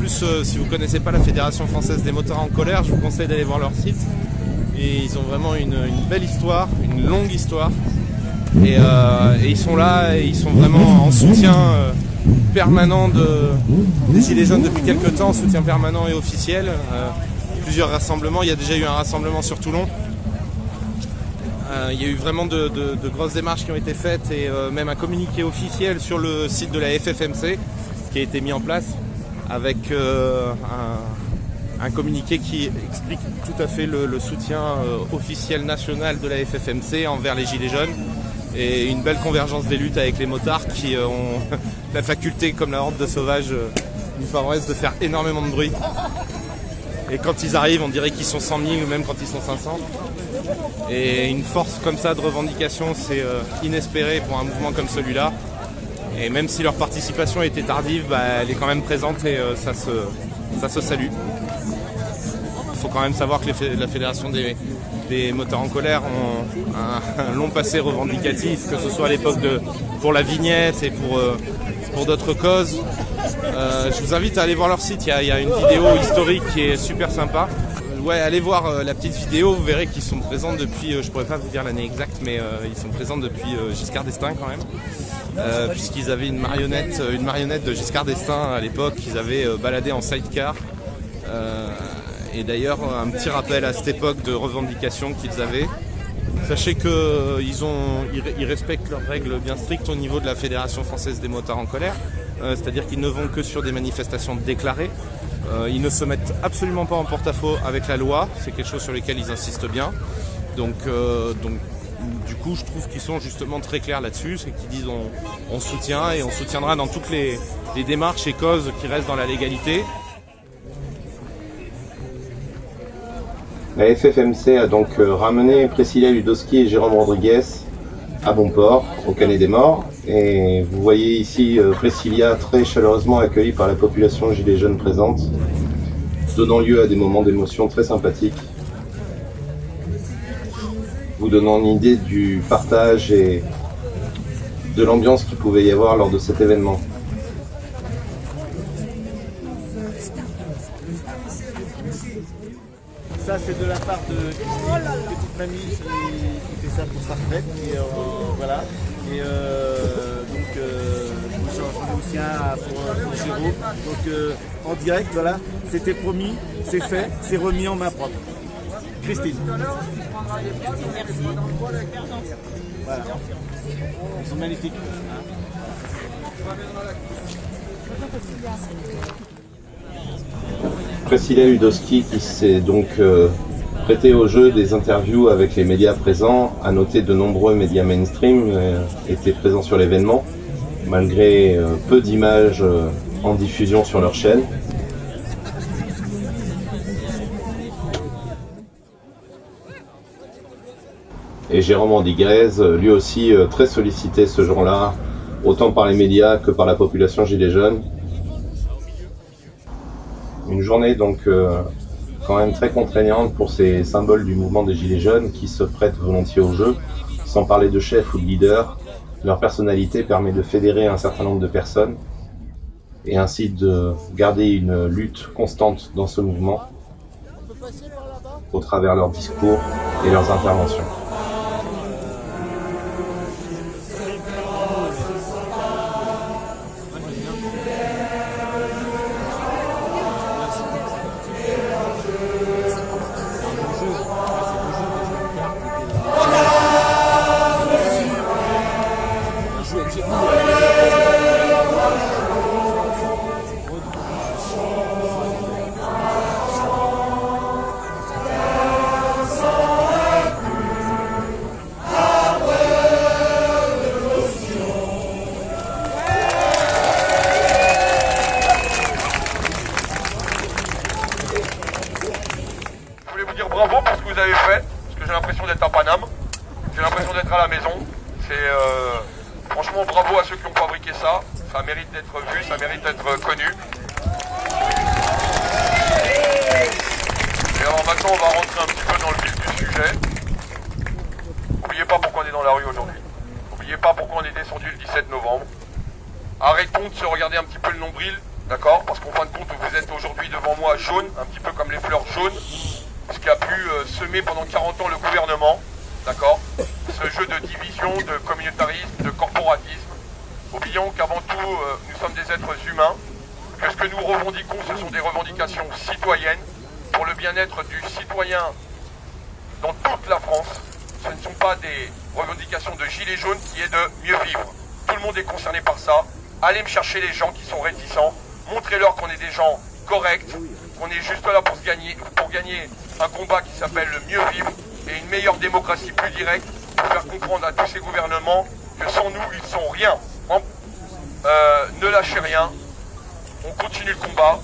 plus, si vous ne connaissez pas la Fédération Française des Motards en Colère, je vous conseille d'aller voir leur site. Et ils ont vraiment une belle histoire, une longue histoire. Et ils sont là, et ils sont vraiment en soutien permanent des Gilets jaunes depuis quelques temps, soutien permanent et officiel. Plusieurs rassemblements, il y a déjà eu un rassemblement sur Toulon. Il y a eu vraiment de grosses démarches qui ont été faites et même un communiqué officiel sur le site de la FFMC qui a été mis en place avec un communiqué qui explique tout à fait le soutien officiel national de la FFMC envers les Gilets jaunes et une belle convergence des luttes avec les motards qui ont la faculté, comme la horde de sauvages du Far West, de faire énormément de bruit. Et quand ils arrivent, on dirait qu'ils sont 100 000 ou même quand ils sont 500. Et une force comme ça de revendication, c'est inespéré pour un mouvement comme celui-là. Et même si leur participation était tardive, elle est quand même présente et ça se salue. Il faut quand même savoir que la Fédération des Motards en Colère ont un long passé revendicatif, que ce soit à l'époque pour la vignette et pour d'autres causes. Je vous invite à aller voir leur site, il y a une vidéo historique qui est super sympa. Ouais, allez voir la petite vidéo, vous verrez qu'ils sont présents depuis, je pourrais pas vous dire l'année exacte, mais ils sont présents depuis Giscard d'Estaing quand même. Puisqu'ils avaient une marionnette de Giscard d'Estaing à l'époque, qu'ils avaient baladé en sidecar. Et d'ailleurs, un petit rappel à cette époque de revendication qu'ils avaient. Sachez qu'ils respectent leurs règles bien strictes au niveau de la Fédération Française des Motards en Colère. C'est-à-dire qu'ils ne vont que sur des manifestations déclarées. Ils ne se mettent absolument pas en porte-à-faux avec la loi, c'est quelque chose sur lequel ils insistent bien. Donc du coup, je trouve qu'ils sont justement très clairs là-dessus, c'est qu'ils disent on soutient et on soutiendra dans toutes les démarches et causes qui restent dans la légalité. La FFMC a donc ramené Priscilla Ludowski et Jérôme Rodriguez à Bonport, au Canet des Morts. Et vous voyez ici Priscilla très chaleureusement accueillie par la population gilet jaune présente, donnant lieu à des moments d'émotion très sympathiques, vous donnant une idée du partage et de l'ambiance qu'il pouvait y avoir lors de cet événement. Ça c'est de la part de petite mamie qui fait ça pour sa retraite et voilà. Et donc j'en ai aussi un pour Jérôme. Donc en direct, voilà, c'était promis, c'est fait, c'est remis en main propre. Christine. Merci. Voilà. Ils sont magnifiques. Priscilla Ludowski qui s'est donc prêtée au jeu des interviews avec les médias présents. À noter, de nombreux médias mainstream étaient présents sur l'événement, malgré peu d'images en diffusion sur leur chaîne. Et Jérôme Rodriguez, lui aussi très sollicité ce jour-là, autant par les médias que par la population gilet jaune. Une journée donc quand même très contraignante pour ces symboles du mouvement des Gilets jaunes qui se prêtent volontiers au jeu. Sans parler de chef ou de leader, leur personnalité permet de fédérer un certain nombre de personnes et ainsi de garder une lutte constante dans ce mouvement au travers leurs discours et leurs interventions. Bravo pour ce que vous avez fait, parce que j'ai l'impression d'être à Paname, j'ai l'impression d'être à la maison. Franchement bravo à ceux qui ont fabriqué ça, ça mérite d'être vu, ça mérite d'être connu. Et alors maintenant on va rentrer un petit peu dans le vif du sujet. N'oubliez pas pourquoi on est dans la rue aujourd'hui. N'oubliez pas pourquoi on est descendu le 17 novembre. Arrêtons de se regarder un petit peu le nombril d'accord? Parce qu'en fin de compte, vous êtes aujourd'hui devant moi jaune, un petit peu comme les fleurs jaunes, ce qui a pu semer pendant 40 ans le gouvernement, d'accord? Ce jeu de division, de communautarisme, de corporatisme. Oublions qu'avant tout, nous sommes des êtres humains, que ce que nous revendiquons, ce sont des revendications citoyennes pour le bien-être du citoyen dans toute la France. Ce ne sont pas des revendications de gilets jaunes qui est de mieux vivre. Tout le monde est concerné par ça. Allez me chercher les gens qui sont réticents. Montrez-leur qu'on est des gens corrects, qu'on est juste là pour gagner un combat qui s'appelle le mieux vivre et une meilleure démocratie plus directe pour faire comprendre à tous ces gouvernements que sans nous, ils sont rien. Ne lâchez rien. On continue le combat.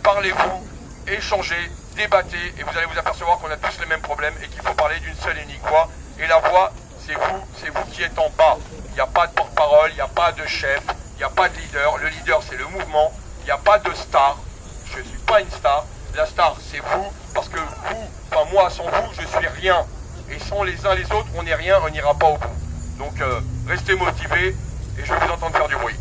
Parlez-vous, échangez, débattez et vous allez vous apercevoir qu'on a tous les mêmes problèmes et qu'il faut parler d'une seule et unique voix. Et la voix, c'est vous qui êtes en bas. Il n'y a pas de porte-parole, il n'y a pas de chef, il n'y a pas de leader. Le leader, c'est le mouvement. Il n'y a pas de star. Je ne suis pas une star. La star, c'est vous, parce que vous, enfin moi, sans vous, je suis rien. Et sans les uns les autres, on n'est rien, on n'ira pas au bout. Donc, restez motivés et je vais vous entendre faire du bruit.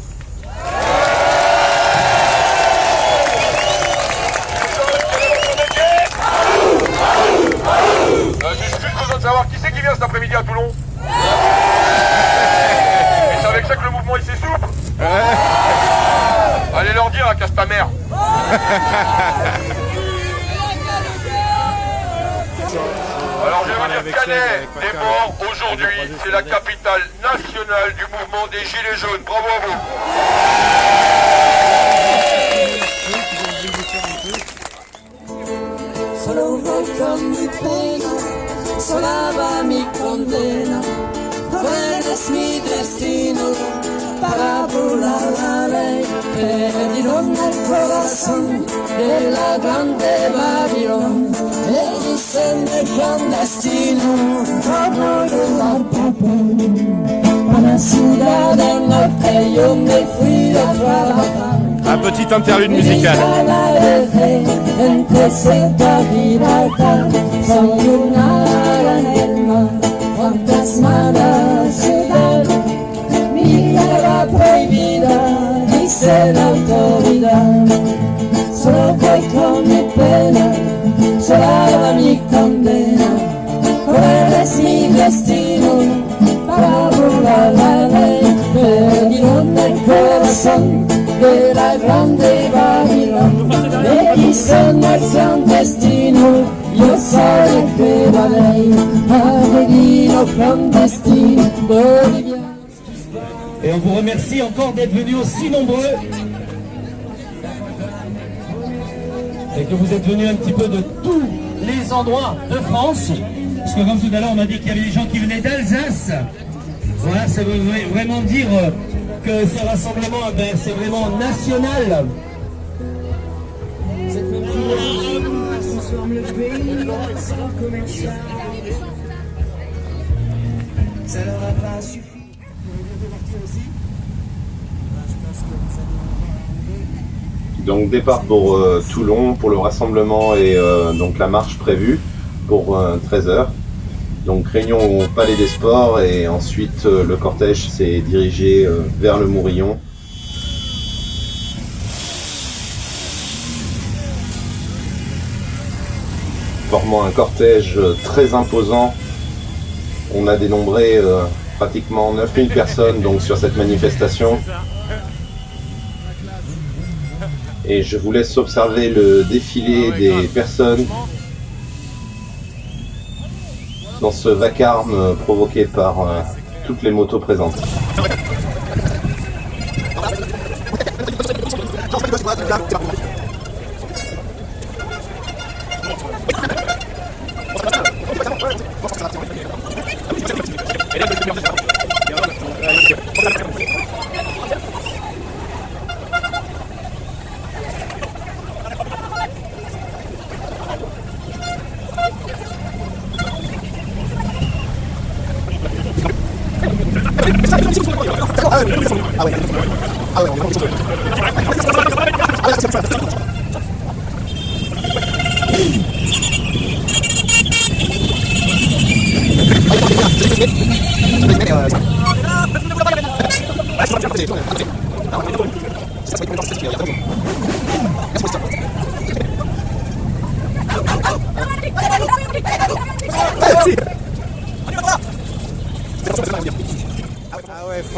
J'ai juste besoin de savoir qui c'est qui vient cet après-midi à Toulon. Et c'est avec ça que le mouvement il s'essouffle. Allez leur dire à casse ta mère. Alors je vais dire Canet est mort aujourd'hui, c'est la capitale nationale du mouvement des Gilets jaunes. Bravo à vous. Solo voi con mi pena, solava mi condena, eres mi destino, para volar la ley, perdieron el corazón de la grande Babilón, me dicen el clandestino, amor de la papel, a la ciudad del norte yo me fui a trabajar. Un petit interlude musical. Soy una alma fantasmada ciudad, mi cara prohibida, dice la autoridad. Solo voy con mi pena, sola mi condena, eres mi destino, para burlar la ley, perdieron el corazón de la grande Babilón, me dicen el clandestino, yo soy el que va ley, arreglino clandestino, boliviano. Et on vous remercie encore d'être venus aussi nombreux et que vous êtes venus un petit peu de tous les endroits de France, parce que comme tout à l'heure on m'a dit qu'il y avait des gens qui venaient d'Alsace. Voilà, ça veut vraiment dire que ce rassemblement, c'est vraiment national. Ça leur a pas suffi. Donc départ pour Toulon pour le rassemblement et donc la marche prévue pour 13h. Donc réunion au Palais des Sports et ensuite le cortège s'est dirigé vers le Mourillon. Formant un cortège très imposant. On a dénombré pratiquement 9000 personnes donc, sur cette manifestation. Et je vous laisse observer le défilé des personnes dans ce vacarme provoqué par toutes les motos présentes.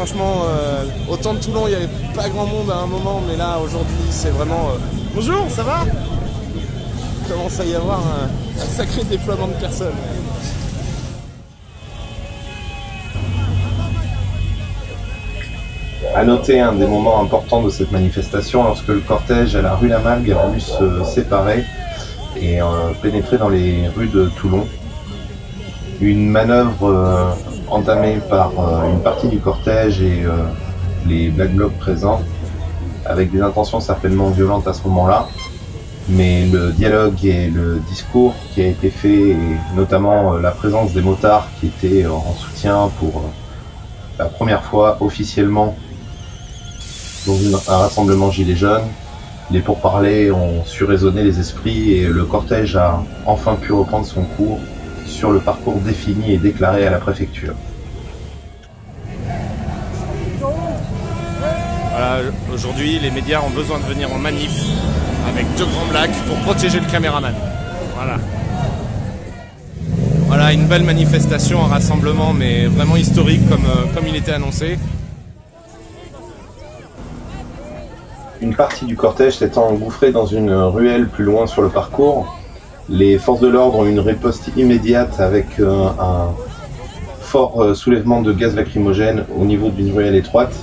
franchement, autant de Toulon, il n'y avait pas grand monde à un moment, mais là, aujourd'hui, c'est vraiment... Bonjour, ça va? Il commence à y avoir un sacré déploiement de personnes. À noter un des moments importants de cette manifestation, lorsque le cortège à la rue Lamalgue a voulu se séparer et pénétrer dans les rues de Toulon. Une manœuvre entamée par une partie du cortège et les Black Blocs présents, avec des intentions certainement violentes à ce moment-là, mais le dialogue et le discours qui a été fait, et notamment la présence des motards qui étaient en soutien pour la première fois officiellement dans un rassemblement Gilets jaunes, les pourparlers ont su résonner les esprits et le cortège a enfin pu reprendre son cours sur le parcours défini et déclaré à la préfecture. Voilà, aujourd'hui, les médias ont besoin de venir en manif avec 2 grands blacks pour protéger le caméraman. Voilà. Voilà, une belle manifestation, un rassemblement, mais vraiment historique comme il était annoncé. Une partie du cortège s'étant engouffrée dans une ruelle plus loin sur le parcours, les forces de l'ordre ont eu une riposte immédiate avec un fort soulèvement de gaz lacrymogène au niveau d'une ruelle étroite.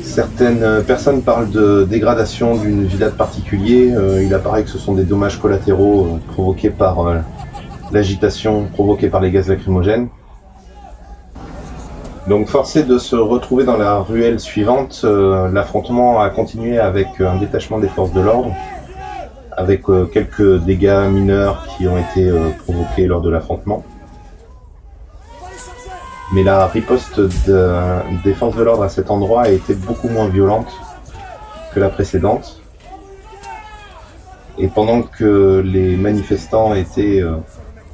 Certaines personnes parlent de dégradation d'une villa de particulier. Il apparaît que ce sont des dommages collatéraux provoqués par l'agitation provoquée par les gaz lacrymogènes. Donc forcé de se retrouver dans la ruelle suivante, l'affrontement a continué avec un détachement des forces de l'ordre, avec quelques dégâts mineurs qui ont été provoqués lors de l'affrontement. Mais la riposte des forces de l'ordre à cet endroit a été beaucoup moins violente que la précédente. Et pendant que les manifestants étaient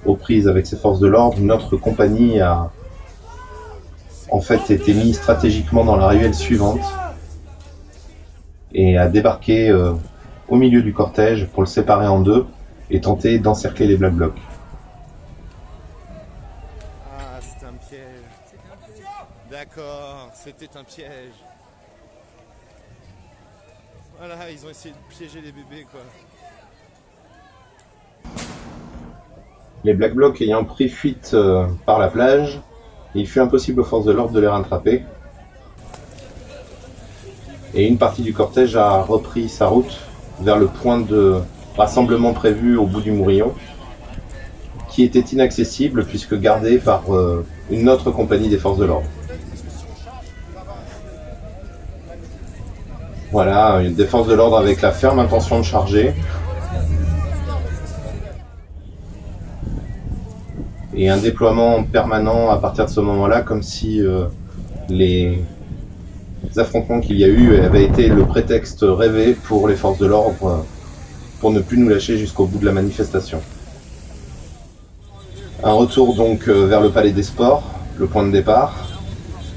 aux prises avec ces forces de l'ordre, notre compagnie a en fait été mise stratégiquement dans la ruelle suivante et a débarqué au milieu du cortège pour le séparer en 2 et tenter d'encercler les Black Blocs. Ah, c'était un piège. D'accord, c'était un piège. Voilà, ils ont essayé de piéger les bébés, quoi. Les Black Blocs ayant pris fuite par la plage, il fut impossible aux forces de l'ordre de les rattraper. Et une partie du cortège a repris sa route vers le point de rassemblement prévu au bout du Mourillon, qui était inaccessible puisque gardé par une autre compagnie des forces de l'ordre. Voilà, des forces de l'ordre avec la ferme intention de charger. Et un déploiement permanent à partir de ce moment-là, comme si les affrontements qu'il y a eu avaient été le prétexte rêvé pour les forces de l'ordre pour ne plus nous lâcher jusqu'au bout de la manifestation. Un retour donc vers le Palais des Sports, le point de départ,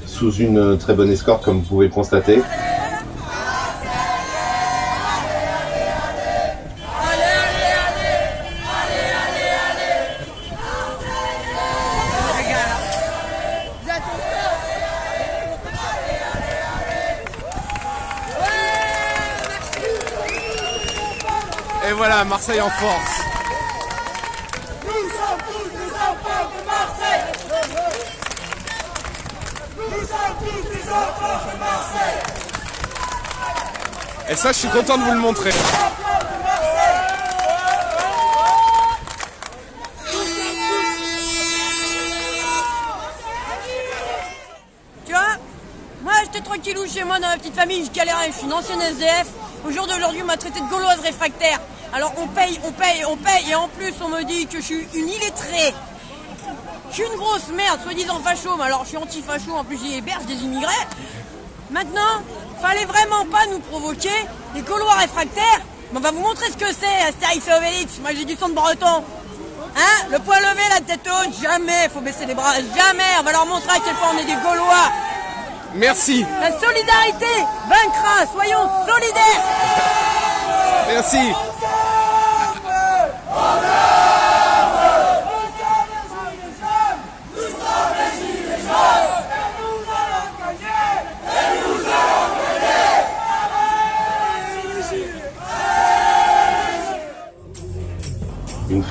sous une très bonne escorte comme vous pouvez le constater. Et voilà, Marseille en force. Nous sommes tous des enfants de Marseille. Nous sommes tous des enfants de Marseille. Et ça, je suis content de vous le montrer. Tu vois, moi j'étais tranquillou chez moi dans ma petite famille, je galérais, je suis une ancienne SDF. Au jour d'aujourd'hui, on m'a traité de gauloise réfractaire. Alors on paye, et en plus on me dit que je suis une illettrée. Je suis une grosse merde, soi-disant facho, mais alors je suis anti-facho, en plus j'héberge des immigrés. Maintenant, fallait vraiment pas nous provoquer, les gaulois réfractaires. On va vous montrer ce que c'est, Astérix et Obélix. Moi j'ai du sang de breton. Hein, le poing levé, la tête haute, jamais, faut baisser les bras, jamais. On va leur montrer à quel point on est des Gaulois. Merci. La solidarité vaincra, soyons solidaires. Merci. Nous sommes les gilets jaunes.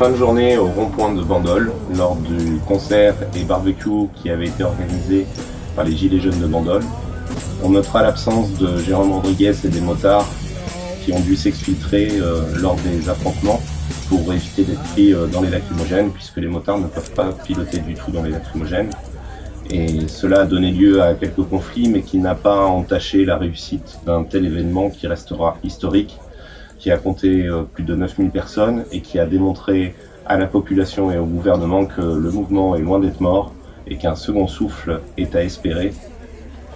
fin de journée au rond-point de Bandol, lors du concert et barbecue qui avait été organisé par les Gilets jaunes de Bandol. On notera l'absence de Jérôme Rodriguez et des motards qui ont dû s'exfiltrer lors des affrontements pour éviter d'être pris dans les lacrymogènes, puisque les motards ne peuvent pas piloter du tout dans les lacrymogènes. Et cela a donné lieu à quelques conflits, mais qui n'a pas entaché la réussite d'un tel événement qui restera historique, qui a compté plus de 9000 personnes et qui a démontré à la population et au gouvernement que le mouvement est loin d'être mort et qu'un second souffle est à espérer.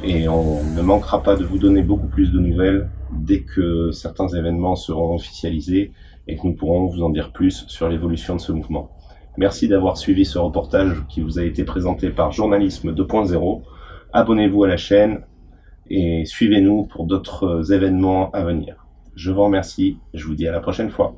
Et on ne manquera pas de vous donner beaucoup plus de nouvelles dès que certains événements seront officialisés et que nous pourrons vous en dire plus sur l'évolution de ce mouvement. Merci d'avoir suivi ce reportage qui vous a été présenté par Journalisme 2.0. Abonnez-vous à la chaîne et suivez-nous pour d'autres événements à venir. Je vous remercie, je vous dis à la prochaine fois.